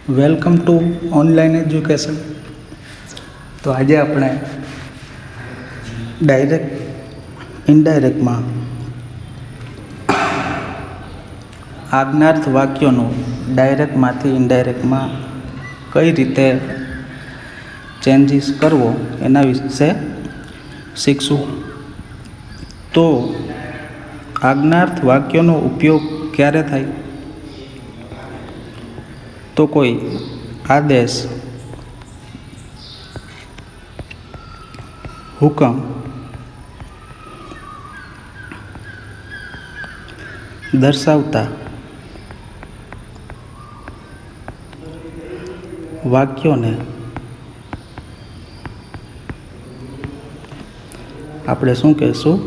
Welcome to online education. તો આજે આપણે ડાયરેક્ટ ઇનડાયરેક્ટમાં આજ્ઞાર્થ વાક્યોનું ડાયરેક્ટમાંથી ઇનડાયરેક્ટમાં કઈ રીતે ચેન્જીસ કરવો એના વિશે શીખશું. તો આજ્ઞાર્થ વાક્યોનો ઉપયોગ ક્યારે થાય? તો કોઈ આદેશ, હુકમ, દર્શાવતા વાક્યોને આપણે શું કહેશું?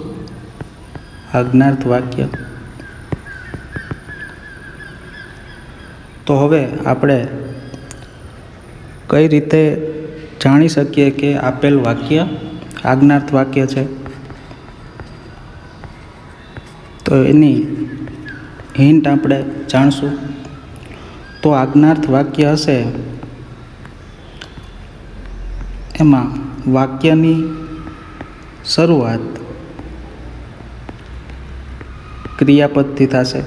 આજ્ઞાર્થ વાક્ય. તો હવે આપણે કઈ રીતે જાણી શકીએ કે આપેલ વાક્ય આજ્ઞાર્થ વાક્ય છે? તો એની હિન્ટ આપણે જાણશું. તો આજ્ઞાર્થ વાક્ય હશે એમાં વાક્યની શરૂઆત ક્રિયાપદથી થશે.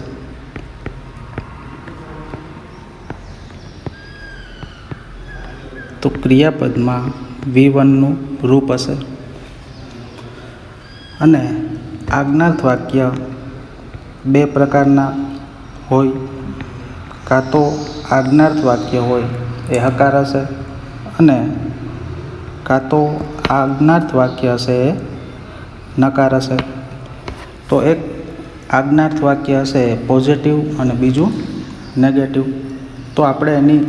તો ક્રિયાપદમાં V1નું રૂપ હશે. અને આજ્ઞાર્થ વાક્ય બે પ્રકારના હોય. કાં તો આજ્ઞાર્થ વાક્ય હોય એ હકાર હશે, અને કાં તો આજ્ઞાર્થ વાક્ય હશે એ નકાર હશે. તો એક આજ્ઞાર્થ વાક્ય હશે એ પોઝિટિવ અને બીજું નેગેટિવ. તો આપણે એની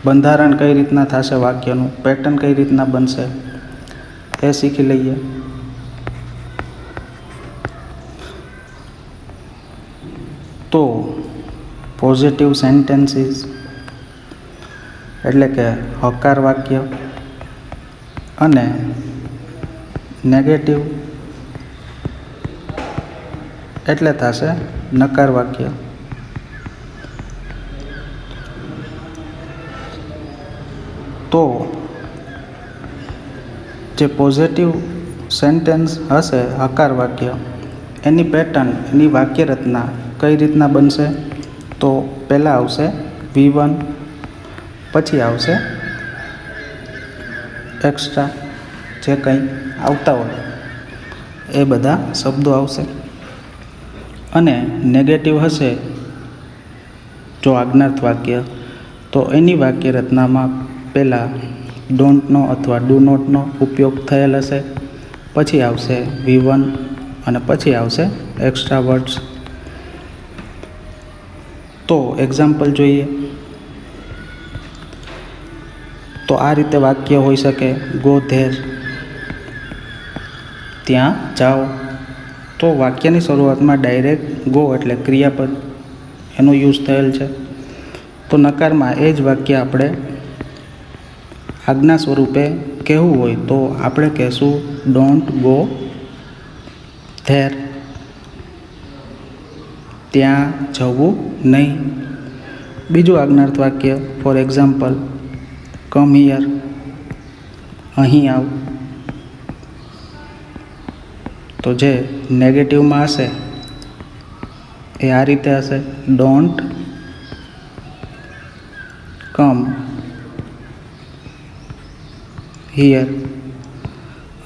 બંધારણ કઈ રીતના થશે, વાક્યનું પેટર્ન કઈ રીતના બનશે એ શીખી લઈએ. તો પોઝિટિવ સેન્ટેન્સીસ એટલે કે હકાર વાક્ય, અને નેગેટિવ એટલે થશે નકાર વાક્ય. તો જે પોઝિટિવ સેન્ટેન્સ હશે હકાર વાક્ય, એની પેટર્ન, એની વાક્ય રચના કઈ રીતના બનશે? તો પહેલાં આવશે V1, પછી આવશે એક્સ્ટ્રા જે કંઈ આવતા હોય એ બધા શબ્દો આવશે. અને નેગેટિવ હશે જો આજ્ઞાર્થ વાક્ય, તો એની વાક્ય રચનામાં પહેલાં ડોન્ટનો અથવા ડુ નોટનો ઉપયોગ થયેલ હશે, પછી આવશે V1 અને પછી આવશે એક્સ્ટ્રા વર્ડ્સ. તો એક્ઝામ્પલ જોઈએ તો આ રીતે વાક્ય હોઈ શકે: ગો ધેર, ત્યાં જાઓ. તો વાક્યની શરૂઆતમાં ડાયરેક્ટ ગો એટલે ક્રિયાપદ એનો યુઝ થયેલ છે. તો નકારમાં એ જ વાક્ય આપણે આજ્ઞા સ્વરૂપે કહેવું હોય તો આપણે કહેશું ડોન્ટ ગો ધેર, ત્યાં જવું નહીં. બીજું આજ્ઞાર્થ વાક્ય ફોર એક્ઝામ્પલ કમ હિયર, અહીં આવ. તો જે નેગેટિવમાં હશે એ આ રીતે હશે: ડોન્ટ કમ હિયર,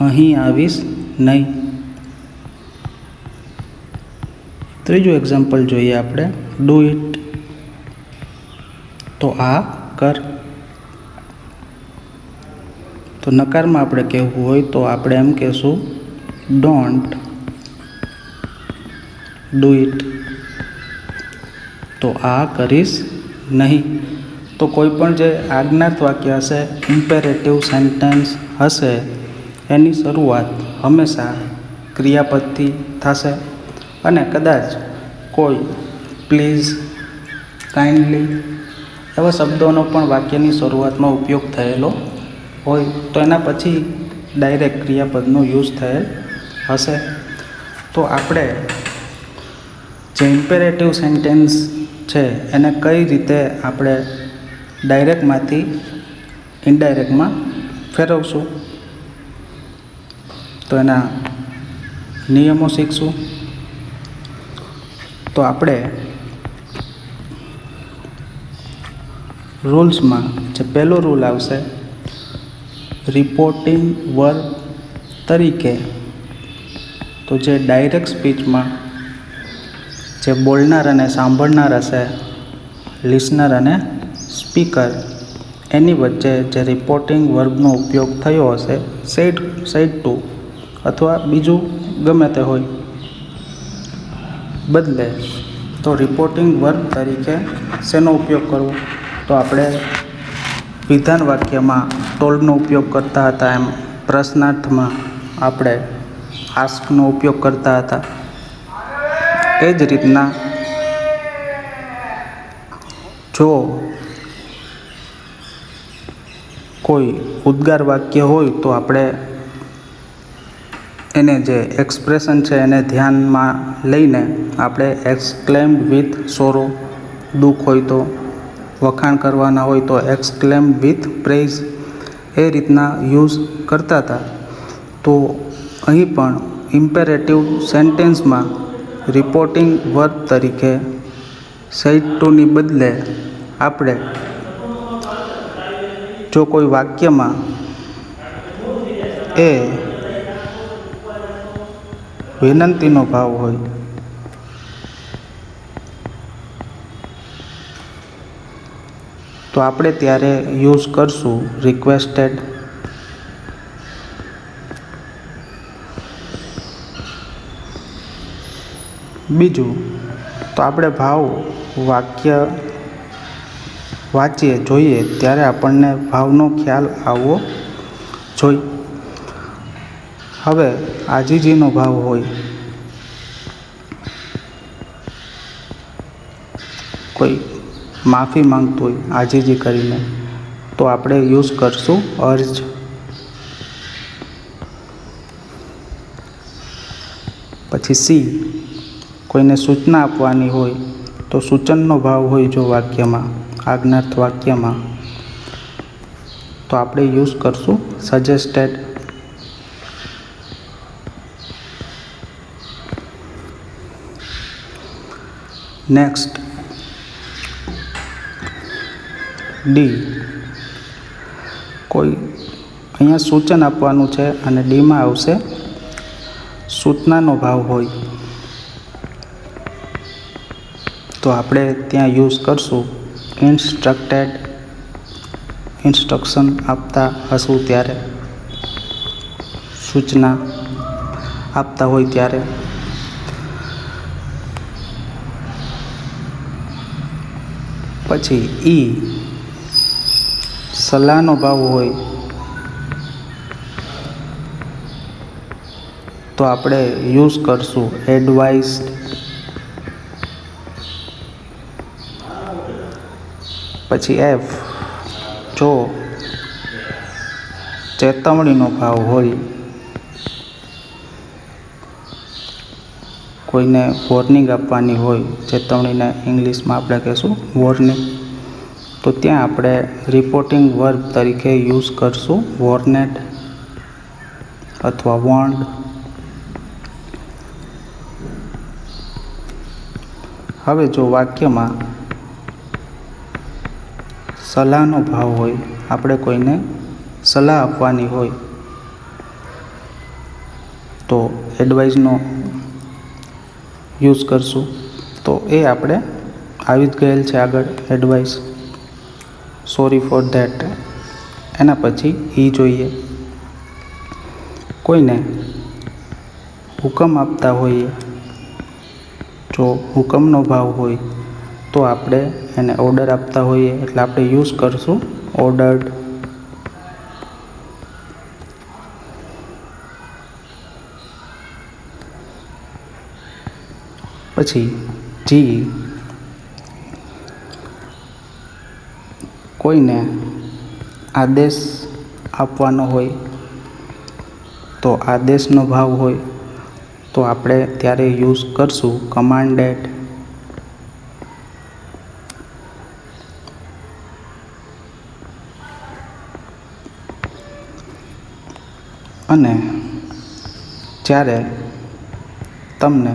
અહીં આવીશ નહીં. ત્રીજું એક્ઝામ્પલ જોઈએ આપણે: ડુ ઇટ, તો આ કર. તો નકારમાં આપણે કહેવું હોય તો આપણે એમ કહેશું ડોન્ટ ડુ ઇટ, તો આ કરીશ નહીં. તો કોઈ પણ જે આજ્ઞાર્થ વાક્ય હશે, ઇમ્પેરેટિવ સેન્ટેન્સ હશે, એની શરૂઆત હંમેશા ક્રિયાપદથી થશે. અને કદાચ કોઈ પ્લીઝ, કાઇન્ડલી એવા શબ્દોનો પણ વાક્યની શરૂઆતમાં ઉપયોગ થયેલો હોય તો એના પછી ડાયરેક્ટ ક્રિયાપદનો યુઝ થયેલ હશે. તો આપણે જે ઇમ્પેરેટિવ સેન્ટેન્સ છે એને કઈ રીતે આપણે ડાયરેક્ટમાંથી ઇનડાયરેક્ટમાં ફેરવશું. તો એના નિયમો શીખશું. તો આપણે રૂલ્સમાં જે પહેલો રૂલ આવશે, રિપોર્ટિંગ વર્બ તરીકે, તો જે ડાયરેક્ટ સ્પીચમાં જે બોલનાર અને સાંભળનાર હશે, લિસનર અને સ્પીકર, એની વચ્ચે જે રિપોર્ટિંગ વર્બનો ઉપયોગ થયો હશે, સેડ ટુ અથવા બીજું ગમે તે હોય બદલે, તો રિપોર્ટિંગ વર્બ તરીકે શેનો ઉપયોગ કરવો? તો આપણે વિધાન વાક્યમાં ટોલ્ડનો ઉપયોગ કરતા હતા, એમ પ્રશ્નાર્થમાં આપણે આસ્કનો ઉપયોગ કરતા હતા. એ જ રીતના જો કોઈ ઉદ્ગાર વાક્ય હોય તો આપણે એને જે એક્સપ્રેશન છે એને ધ્યાનમાં લઈને આપણે એક્સક્લેમ્ડ વિથ સોરો, દુઃખ હોય તો વખાણ કરવાના હોય તો એક્સક્લેમ્ડ વિથ પ્રેઝ, એ રીતના યુઝ કરતા હતા. તો અહીં પણ ઇમ્પેરેટિવ સેન્ટેન્સમાં રિપોર્ટિંગ વર્બ તરીકે સેડ ટુની બદલે આપણે જો કોઈ વાક્યમાં એ વિનંતીનો ભાવ હોય તો આપણે ત્યારે યુઝ કરશું રિક્વેસ્ટેડ. બીજું, તો આપણે ભાવ વાક્ય વાંચીએ જોઈએ ત્યારે આપણને ભાવનો ખ્યાલ આવવો જોઈએ. હવે આજીજીનો ભાવ હોય, કોઈ માફી માંગતું હોય આજીજી કરીને, તો આપણે યુઝ કરશું અર્જ. પછી સી, કોઈને સૂચના આપવાની હોય તો સૂચનનો ભાવ હોય જો વાક્યમાં, આજ્ઞાર્થ વાક્યમાં, તો આપણે યુઝ કરશું સજેસ્ટેડ. નેક્સ્ટ ડી, કોઈ અહીંયા સૂચન આપવાનું છે અને ડીમાં આવશે સૂચનાનો ભાવ હોય તો આપણે ત્યાં યુઝ કરશું ઇન્સ્ટ્રક્ટેડ. ઇન્સ્ટ્રક્શન આપતા હશું ત્યારે, સૂચના આપતા હોય ત્યારે. પછી ઈ, સલાહનો ભાવ હોય તો આપણે યુઝ કરશું એડવાઇસ્ડ. પછી એફ, જો ચેતવણીનો ભાવ હોય, કોઈને વોર્નિંગ આપવાની હોય, ચેતવણીને ઇંગ્લિશમાં આપણે કહીશું વોર્નિંગ, તો ત્યાં આપણે રિપોર્ટિંગ વર્બ તરીકે યુઝ કરશું વોર્નેડ અથવા વોર્ન્ડ. હવે જો વાક્યમાં સલાહનો ભાવ હોય, આપણે કોઈને સલાહ આપવાની હોય તો એડવાઇઝનો યુઝ કરશું. તો એ આપણે આવી જ ગયેલ છે આગળ એડવાઇસ, સોરી ફોર ધેટ. એના પછી ઈ જોઈએ, કોઈને હુકમ આપતા હોઈએ, જો હુકમનો ભાવ હોય તો આપણે એને ઓર્ડર આપતા હોઈએ એટલે આપણે યુઝ કરશું ઓર્ડર્ડ. પછી જી, કોઈને આદેશ આપવાનો હોય તો આદેશનો ભાવ હોય તો આપણે ત્યારે યુઝ કરશું કમાન્ડેડ. અને જ્યારે તમને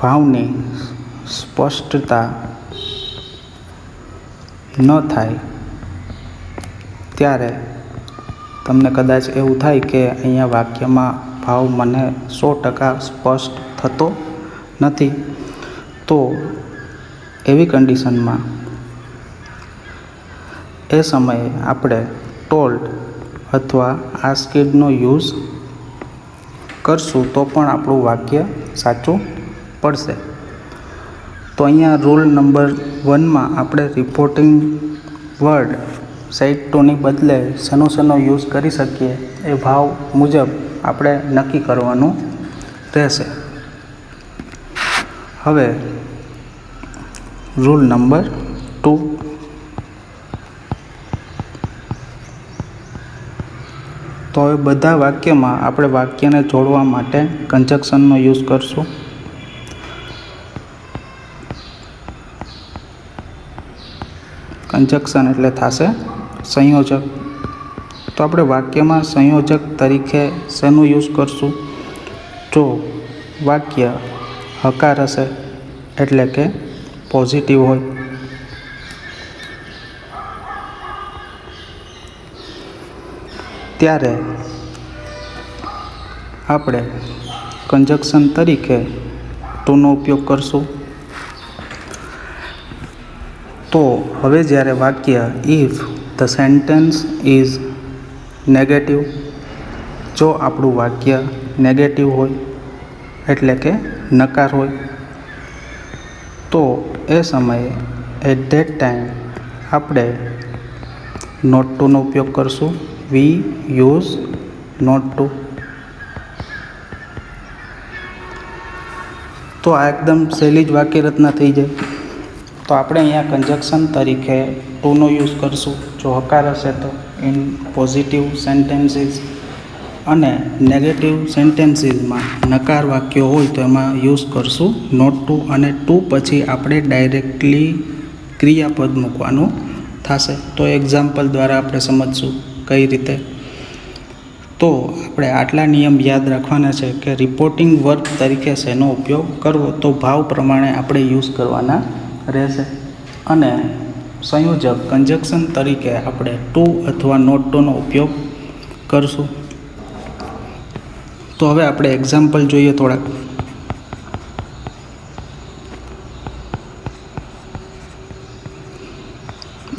ભાવની સ્પષ્ટતા ન થાય ત્યારે તમને કદાચ એવું થાય કે અહીંયા વાક્યમાં ભાવ મને 100% સ્પષ્ટ થતો નથી, તો એવી કન્ડિશનમાં એ સમયે આપણે ટોલ્ડ અથવા આસ્કીડનો યુઝ કરશું તો પણ આપણું વાક્ય સાચું પડશે. તો અહીંયા રૂલ નંબર 1માં આપણે રિપોર્ટિંગ વર્ડ સેડ ટુની બદલે શેનો યુઝ કરી શકીએ એ ભાવ મુજબ આપણે નક્કી કરવાનું રહેશે. હવે રૂલ નંબર 2, તો હવે બધા વાક્યમાં આપણે વાક્યને જોડવા માટે કન્જક્શનનો યુઝ કરશું. કન્જક્શન એટલે થશે સંયોજક. તો આપણે વાક્યમાં સંયોજક તરીકે શેનું યુઝ કરશું? જો વાક્ય હકાર હશે એટલે કે પોઝિટિવ હોય, ત્યારે આપણે કન્જક્શન તરીકે ટુનો ઉપયોગ કરશું. તો હવે જ્યારે વાક્ય if the sentence is negative, જો આપણું વાક્ય નેગેટિવ હોય એટલે કે નકાર હોય, તો એ સમયે એટ ધેટ ટાઈમ આપણે નોટ ટુનો ઉપયોગ કરશું. We use note two. તો આ એકદમ સહેલી જ વાક્ય રચના થઈ જાય. તો આપણે અહીંયા કન્જક્શન તરીકે ટુનો યુઝ કરશું. જો હકાર હશે તો ઇન પોઝિટિવ સેન્ટેન્સીસ, અને નેગેટિવ સેન્ટેન્સીસમાં નકાર વાક્યો હોય તો એમાં યુઝ કરશું નોટ ટુ, અને ટુ પછી આપણે ડાયરેક્ટલી ક્રિયાપદ મૂકવાનું થશે. તો એક્ઝામ્પલ દ્વારા આપણે સમજશું કઈ રીતે. તો આપણે આટલા નિયમ યાદ રાખવાના છે કે રિપોર્ટિંગ વર્બ તરીકે શેનો ઉપયોગ કરવો, તો ભાવ પ્રમાણે આપણે યુઝ કરવાના રહેશે. અને સંયોજક કન્જક્શન તરીકે આપણે ટુ અથવા નોટ ટુનો ઉપયોગ કરશું. તો હવે આપણે એક્ઝામ્પલ જોઈએ થોડાક.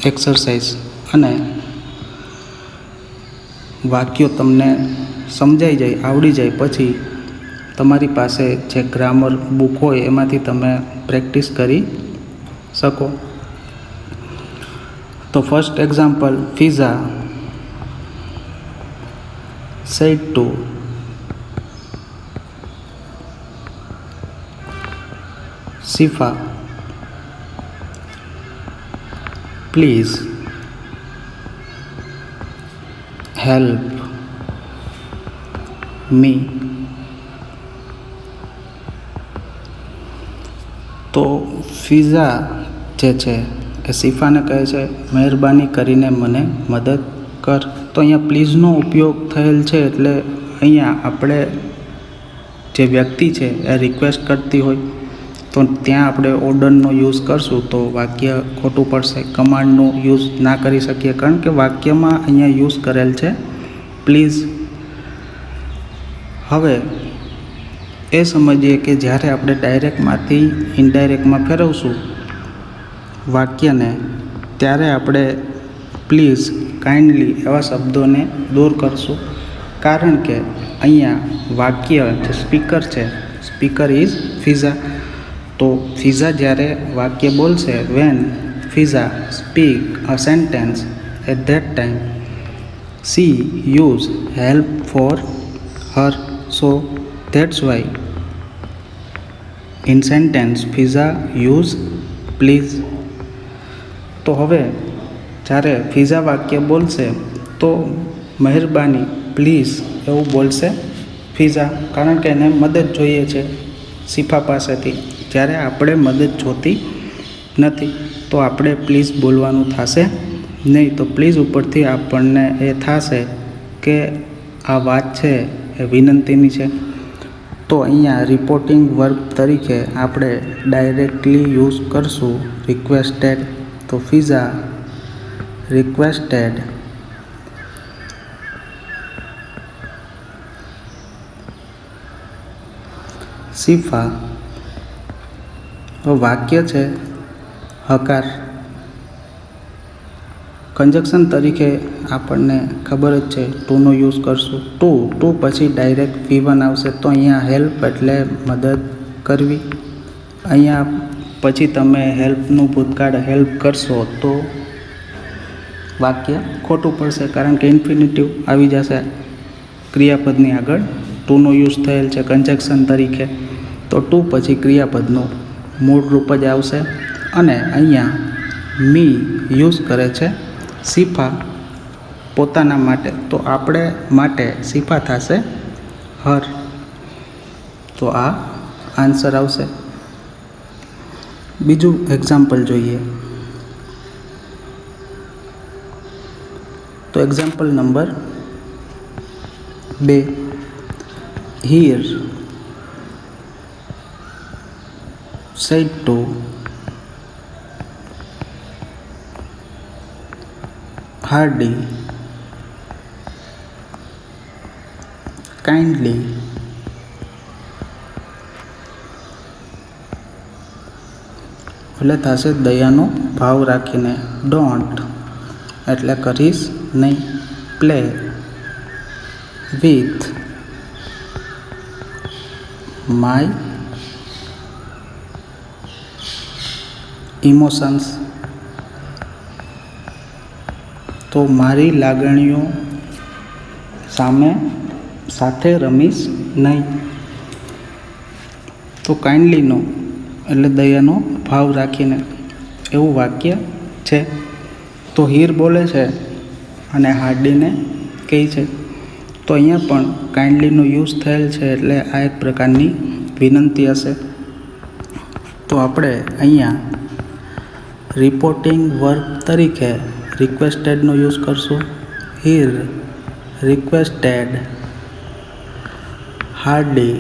એક્સરસાઇઝ, અને વાક્યો તમને સમજાઈ જાય, આવડી જાય પછી તમારી પાસે જે ગ્રામર બુક હોય એમાંથી તમે પ્રેક્ટિસ કરી શકો. તો first example, Fiza said to Sifa, please help me. તો ફિઝા જે છે એ સિફાને કહે છે મહેરબાની કરીને મને મદદ કર. તો અહીંયા પ્લીઝનો ઉપયોગ થયેલ છે એટલે અહીંયા આપણે જે વ્યક્તિ છે એ રિક્વેસ્ટ કરતી હોય તો ત્યાં આપણે ઓર્ડરનો યુઝ કરશું તો વાક્ય ખોટું પડશે. કમાન્ડનો યુઝ ના કરી શકીએ કારણ કે વાક્યમાં અહીંયા યુઝ કરેલ છે પ્લીઝ. હવે એ સમજીએ કે જ્યારે આપણે ડાયરેક્ટમાંથી ઇનડાયરેક્ટમાં ફેરવશું વાક્યને, ત્યારે આપણે પ્લીઝ, કાઇન્ડલી એવા શબ્દોને દૂર કરશું. કારણ કે અહીંયા વાક્ય જે સ્પીકર છે, સ્પીકર ઇઝ ફિઝા. તો ફિઝા જ્યારે વાક્ય બોલશે, when Fiza speak a sentence at that time she use help for her. So that's why in sentence Fiza use please. તો હવે જ્યારે ફિઝા વાક્ય બોલશે તો મહેરબાની, પ્લીઝ એવું બોલશે ફિઝા, કારણ કે એને મદદ જોઈએ છે સિફા પાસેથી. જ્યારે આપણે મદદ જોતી નથી તો આપણે પ્લીઝ બોલવાનું થશે નહીં. તો પ્લીઝ ઉપરથી આપણને એ થશે કે આ વાત છે એ વિનંતીની છે, તો અહીંયા રિપોર્ટિંગ વર્બ તરીકે આપણે ડાયરેક્ટલી યુઝ કરશું રિક્વેસ્ટેડ. તો ફિઝા રિક્વેસ્ટેડ શિફા. વાક્ય છે હકાર. કંજક્શન તરીકે આપણને ખબર જ છે ટુનો યુઝ કરશું. ટુ પછી ડાયરેક્ટ V1 આવશે, તો અહીંયા હેલ્પ એટલે મદદ કરવી. અહીંયા પછી તમે હેલ્પનું ભૂતકાળ હેલ્પ કરશો તો વાક્ય ખોટું પડશે, કારણ કે ઇન્ફિનિટિવ આવી જશે ક્રિયાપદની આગળ. ટુનો યુઝ થયેલ છે કંજક્શન તરીકે, તો ટુ પછી ક્રિયાપદનું મૂળ રૂપ જ આવશે. અને અહીંયા મી યુઝ કરે છે શિફા પોતાના માટે, તો આપણે માટે શિફા થશે હર. તો આ આન્સર આવશે. બીજું એક્ઝામ્પલ જોઈએ. તો example number 2. Here said to Hardy kindly એટલે થશે દયાનો ભાવ રાખીને. ડોન્ટ એટલે કરીશ નહીં. પ્લે વિથ માય ઇમોશન્સ, તો મારી લાગણીઓ સાથે રમીશ નહીં. તો કાઇન્ડલીનો એટલે દયાનો ભાવ રાખીને એવું વાક્ય છે. તો હીર બોલે છે અને હાર્ડીને કહે છે, તો અહીંયા પણ કાઇન્ડલીનો યુઝ થયેલ છે, એટલે આ એક પ્રકારની વિનંતી હશે. તો આપણે અહીંયા રિપોર્ટિંગ વર્બ તરીકે રિક્વેસ્ટેડનો યુઝ કરશું. Heer requested Hardy.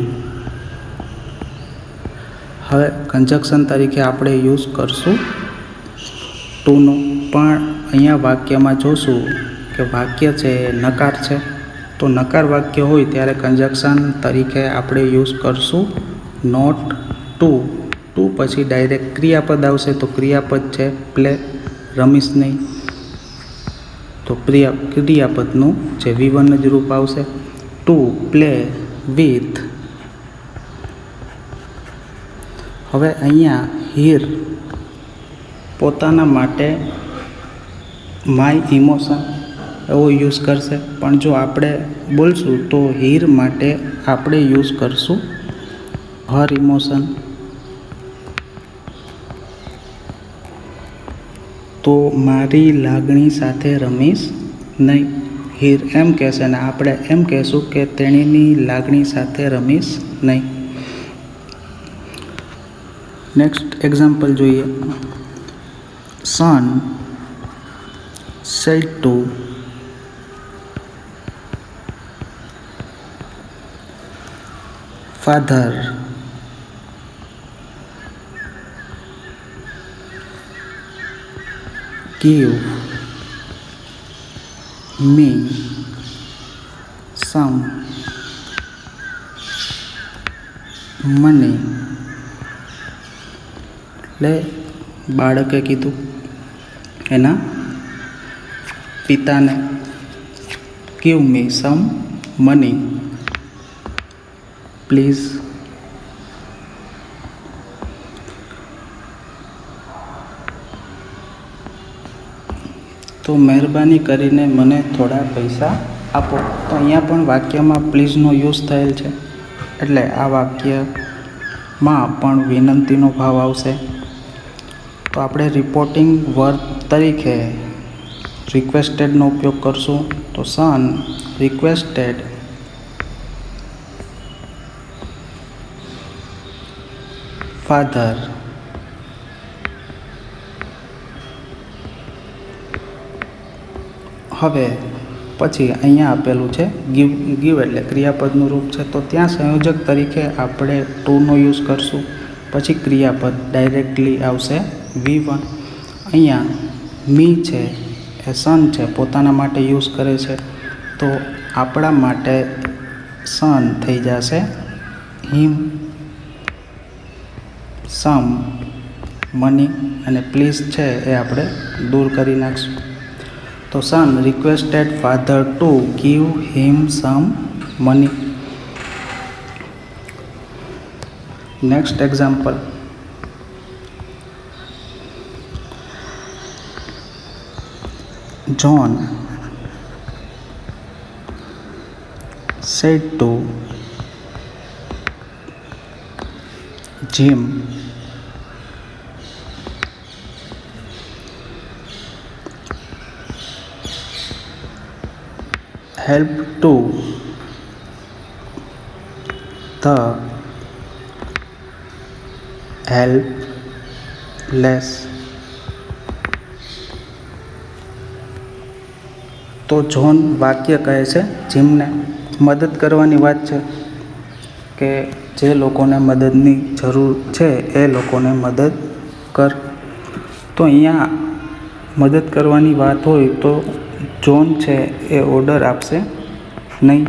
હવે કંજક્શન તરીકે આપણે યુઝ કરશું ટુનો, પણ અહીંયા વાક્યમાં જોશું કે વાક્ય છે નકાર છે. તો નકાર વાક્ય હોય ત્યારે કંજક્શન તરીકે આપણે યુઝ કરશું નોટ ટુ. ટુ પછી ડાયરેક્ટ ક્રિયાપદ આવશે, તો ક્રિયાપદ છે પ્લે, રમીશ નહીં. તો ક્રિયાપદનું જે V1 જ રૂપ આવશે. To play with. હવે અહીંયા હીર પોતાના માટે માય ઇમોશન એવો યુઝ કરશે, પણ જો આપણે બોલશું તો હીર માટે આપણે યુઝ કરશું હર ઇમોશન. તો મારી લાગણી સાથે રમીશ નહીં. હીર એમ કહેશે ને આપણે એમ કહેશું કે તેણીની લાગણી સાથે રમીશ નહીં. નેક્સ્ટ એક્ઝામ્પલ જોઈએ. સન said to father give me some money. એટલે બાળકે કીધું એના પિતાને, give me some money please. તો મહેરબાની કરીને મને થોડા પૈસા આપો. તો અહીંયા પણ વાક્યમાં પ્લીઝનો યુઝ થયેલ છે, એટલે આ વાક્યમાં પણ વિનંતીનો ભાવ આવશે. તો આપણે રિપોર્ટિંગ વર્બ તરીકે રિક્વેસ્ટેડનો ઉપયોગ કરશું. તો સન રિક્વેસ્ટેડ ફાધર હવે પછી અહીંયા આપેલું છે ગીવ. ગીવ એટલે ક્રિયાપદનું રૂપ છે, તો ત્યાં સંયોજક તરીકે આપણે ટુનો યુઝ કરશું. પછી ક્રિયાપદ ડાયરેક્ટલી આવશે V1. અહીંયા મી છે એ સન છે, પોતાના માટે યુઝ કરે છે, તો આપણા માટે સન થઈ જશે હિમ. સમ મની અને પ્લીઝ છે એ આપણે દૂર કરી નાખશું. તો son requested father to give him some money. Next example. John said to Jim, help to the helpless. તો જોન વાક્ય કહે છે જીમને, મદદ કરવાની વાત છે કે જે લોકોને મદદની જરૂર છે એ લોકોને મદદ કર. તો અહીંયા મદદ કરવાની વાત હોય તો જોન છે એ ઓર્ડર આપશે નહીં.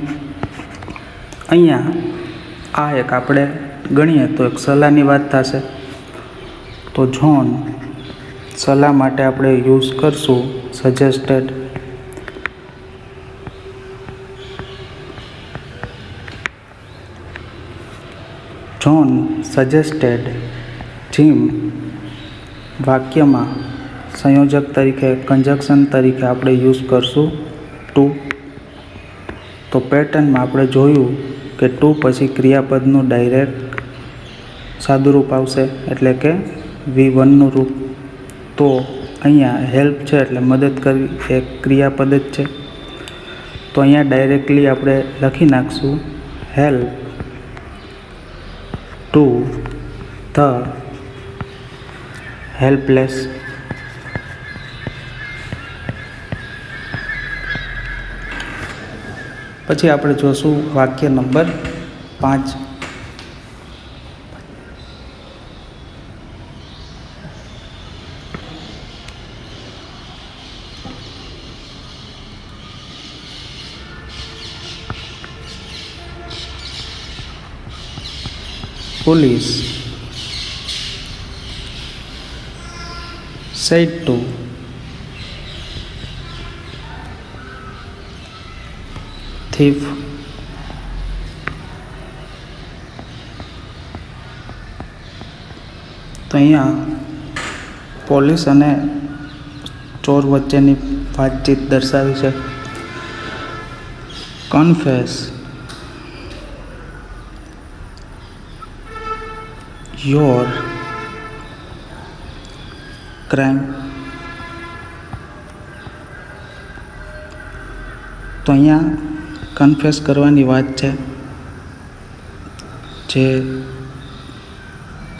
અહીંયા આ એક આપણે ગણીએ તો એક સલાહની વાત થશે. તો જોન સલાહ માટે આપણે યુઝ કરશું સજેસ્ટેડ. John suggested gym. વાક્યમાં સંયોજક તરીકે કંજક્શન તરીકે આપણે યુઝ કરશું ટુ. તો પેટર્નમાં આપણે જોયું કે ટુ પછી ક્રિયાપદનું ડાયરેક્ટ સાદુરૂપ આવશે એટલે કે V1નું રૂપ. તો અહીંયા હેલ્પ છે એટલે મદદ કરવી એ ક્રિયાપદ જ છે. તો અહીંયા ડાયરેક્ટલી આપણે લખી નાખશું હેલ્પ ટુ ધ હેલ્પલેસ. પછી આપણે જોશું વાક્ય number 5. Police said to thief. તો અહીંયા પોલીસ અને ચોર વચ્ચેની વાતચીત દર્શાવી છે. Confess your crime. તો અહીંયા કન્ફેસ કરવાની વાત છે. જે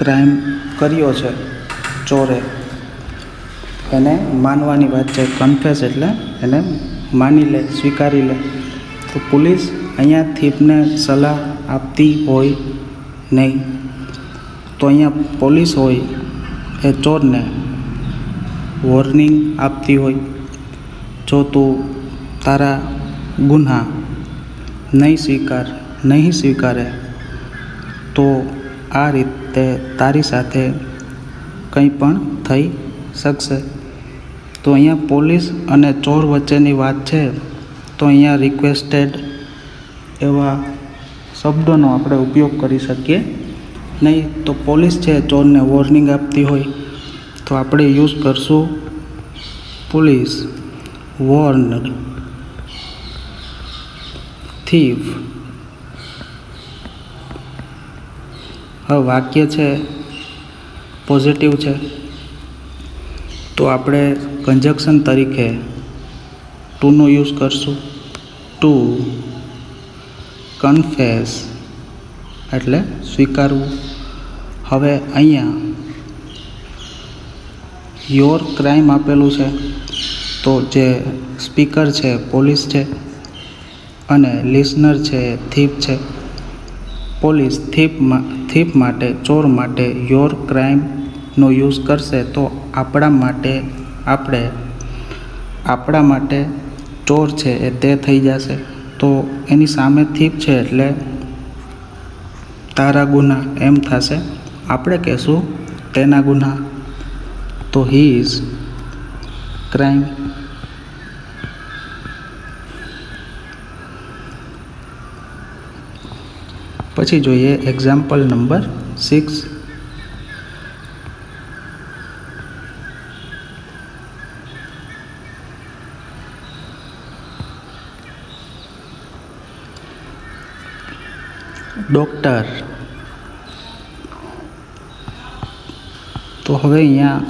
ક્રાઇમ કર્યો છે ચોરે એને માનવાની વાત છે. કન્ફેસ એટલે એને માની લે, સ્વીકારી લે. તો પોલીસ અહીંયા થીફને સલાહ આપતી હોય નહીં. તો અહીંયા પોલીસ હોય એ ચોરને વોર્નિંગ આપતી હોય, જો તું તારા ગુન્હા નહીં સ્વીકારે તો આ રીતે તારી સાથે કંઈ પણ થઈ શકશે. તો અહીંયા પોલીસ અને ચોર વચ્ચેની વાત છે. તો અહીંયા રિક્વેસ્ટેડ એવા શબ્દોનો આપણે ઉપયોગ કરી શકીએ નહીં. તો પોલીસ છે ચોરને વોર્નિંગ આપતી હોય તો આપણે યુઝ કરશું પોલીસ વોર્નડ thief. હવે વાક્ય છે પોઝિટિવ છે તો આપણે કંજક્શન તરીકે ટુનો યુઝ કરશું. ટુ કન્ફેસ એટલે સ્વીકારવું. હવે અહીંયા યોર ક્રાઇમ આપેલું છે તો જે સ્પીકર છે પોલીસ છે અને લિસનર છે થીફ છે. પોલીસ થીફ માટે ચોર માટે યોર ક્રાઇમનો યુઝ કરશે તો આપણા માટે ચોર છે એ તે થઈ જશે. તો એની સામે થીફ છે એટલે તારા ગુના એમ થશે. આપણે કહેશું તેના ગુના, તો હીઝ ક્રાઇમ. પછી જોઈએ એક્ઝામ્પલ નંબર 6. ડૉક્ટર. તો હવે અહીંયા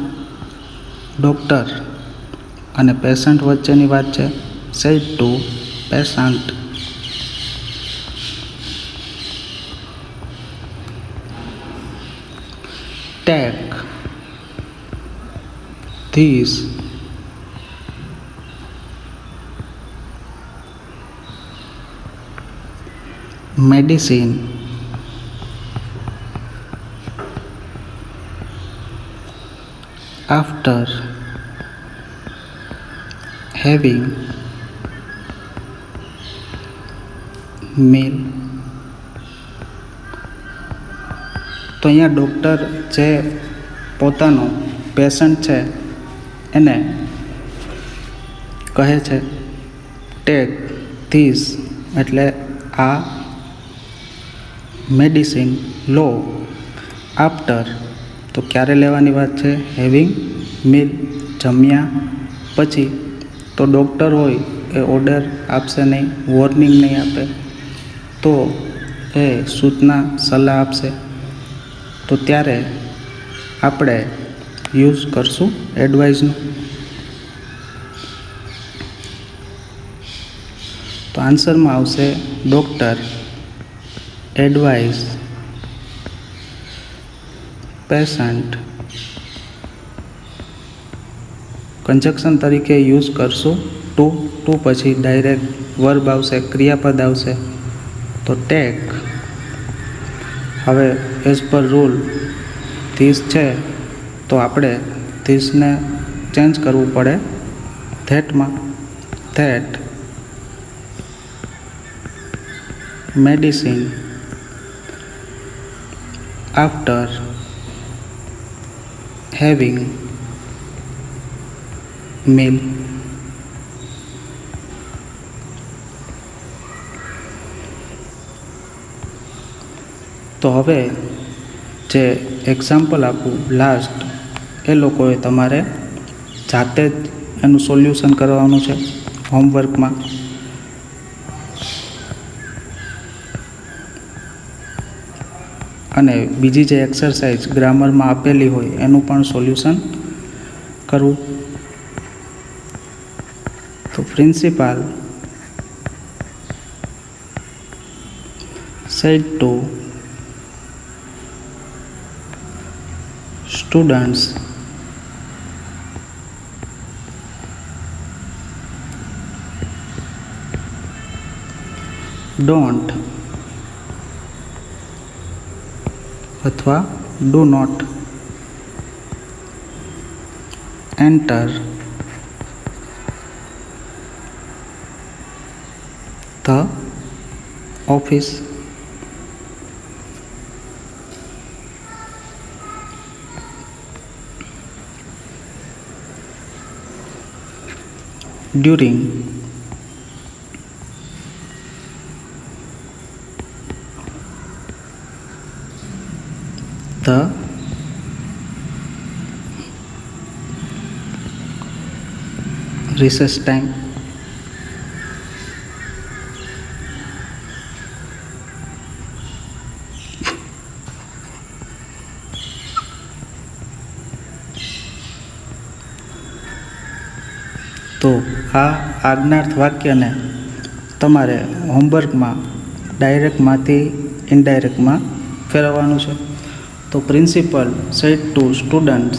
ડૉક્ટર અને પેશન્ટ વચ્ચેની વાત છે. Said to patient, take this medicine after having meal. તો અહીંયા ડૉક્ટર જે પોતાનો પેશન્ટ છે એને કહે છે ટેક ધીસ એટલે આ મેડિસિન લો. આફ્ટર તો ક્યારે લેવાની વાત છે? હેવિંગ મીલ, જમ્યા પછી. તો ડૉક્ટર હોય એ ઓર્ડર આપશે નહીં, વોર્નિંગ નહીં આપે, તો એ સૂચના સલાહ આપશે. તો ત્યારે આપણે યુઝ કરશું એડવાઇસનું. તો આન્સરમાં આવશે ડૉક્ટર એડવાઇસ પેશન્ટ. કન્જક્શન તરીકે યુઝ કરશું ટુ પછી ડાયરેક્ટ વર્બ આવશે, ક્રિયાપદ આવશે. તો ટેક. હવે એઝ પર રૂલ ધીસ છે તો આપણે ધીસને ચેન્જ કરવું પડે ધેટમાં. That medicine after having meal. તો હવે જે એક્ઝામ્પલ આપું લાસ્ટ, એ લોકોએ તમારે જાતે જ એનું સોલ્યુશન કરવાનું છે હોમવર્કમાં. અને બીજી જે એક્સરસાઇઝ ગ્રામરમાં આપેલી હોય એનું પણ સોલ્યુશન કરવું. તો principal said to students don't અથવા do not enter the office. During the recess time. તો આ આજ્ઞાર્થ વાક્યને તમારે હોમવર્કમાં ડાયરેક્ટમાંથી ઇનડાયરેક્ટમાં ફેરવવાનું છે. તો principal said to students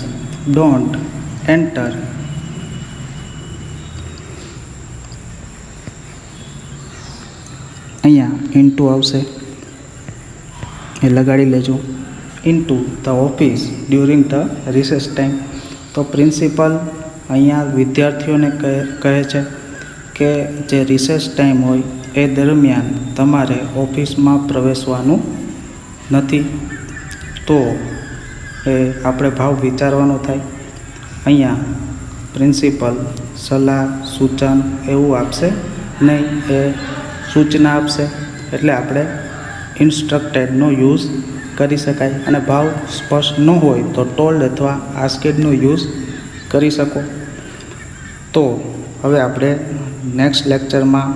don't enter અહીંયા ઇન્ટુ આવશે એ લગાડી લેજો. Into the office during the recess time. તો પ્રિન્સિપલ અહીંયા વિદ્યાર્થીઓને કહે છે કે જે રિસેસ ટાઈમ હોય એ દરમિયાન તમારે ઓફિસમાં પ્રવેશવાનું નથી. તો એ આપણે ભાવ વિચારવાનો થાય. અહીંયા પ્રિન્સિપલ સલાહ સૂચન એવું આપશે નહીં, એ સૂચના આપશે. એટલે આપણે ઇન્સ્ટ્રક્ટેડનો યુઝ કરી શકાય. અને ભાવ સ્પષ્ટ ન હોય તો ટોલ્ડ અથવા આસ્કેડનો યુઝ કરી શકો. તો હવે આપણે નેક્સ્ટ લેક્ચરમાં